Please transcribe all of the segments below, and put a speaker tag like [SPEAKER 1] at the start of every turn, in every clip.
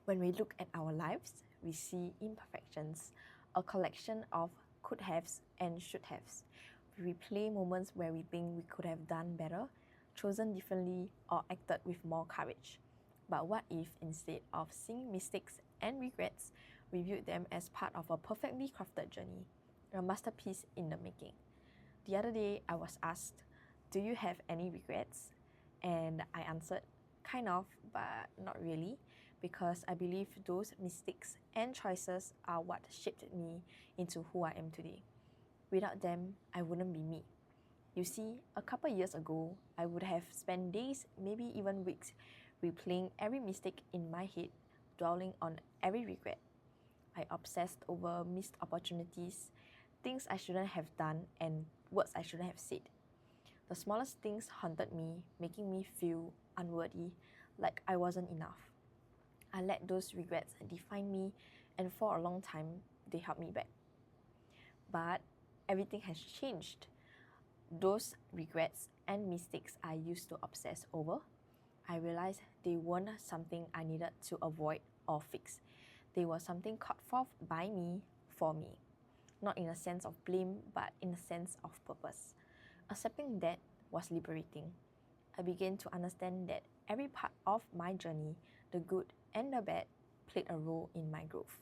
[SPEAKER 1] When we look at our lives, we see imperfections, a collection of could haves and should haves. We replay moments where we think we could have done better, chosen differently, or acted with more courage. But what if instead of seeing mistakes and regrets, we viewed them as part of a perfectly crafted journey, a masterpiece in the making? The other day, I was asked, "Do you have any regrets?" And I answered, kind of, but not really, because I believe those mistakes and choices are what shaped me into who I am today. Without them, I wouldn't be me. You see, a couple years ago, I would have spent days, maybe even weeks, replaying every mistake in my head, dwelling on every regret. I obsessed over missed opportunities, things I shouldn't have done, and words I shouldn't have said. The smallest things haunted me, making me feel unworthy, like I wasn't enough. I let those regrets define me, and for a long time, they held me back. But everything has changed. Those regrets and mistakes I used to obsess over, I realized they weren't something I needed to avoid or fix. They were something called forth by me for me. Not in a sense of blame, but in a sense of purpose. Accepting that was liberating. I began to understand that every part of my journey, the good and the bad, played a role in my growth.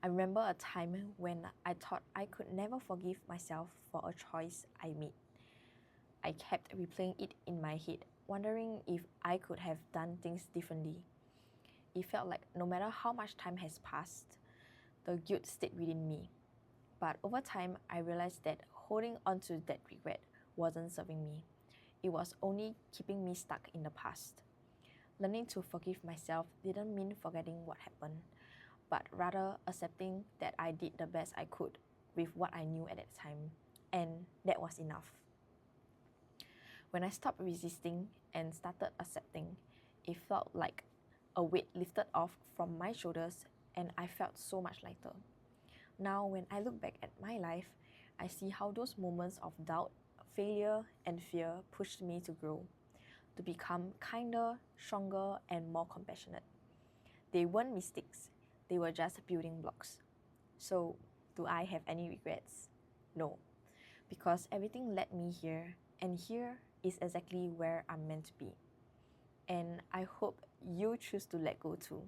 [SPEAKER 1] I remember a time when I thought I could never forgive myself for a choice I made. I kept replaying it in my head, wondering if I could have done things differently. It felt like no matter how much time has passed, the guilt stayed within me. But over time, I realized that holding on to that regret wasn't serving me. It was only keeping me stuck in the past. Learning to forgive myself didn't mean forgetting what happened, but rather accepting that I did the best I could with what I knew at that time, and that was enough. When I stopped resisting and started accepting, it felt like a weight lifted off from my shoulders, and I felt so much lighter. Now, when I look back at my life, I see how those moments of doubt, failure, and fear pushed me to grow, to become kinder, stronger, and more compassionate. They weren't mistakes, they were just building blocks. So, do I have any regrets? No, because everything led me here, and here is exactly where I'm meant to be. And I hope you choose to let go too.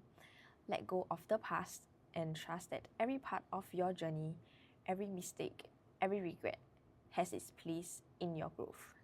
[SPEAKER 1] Let go of the past and trust that every part of your journey, every mistake, every regret has its place in your growth.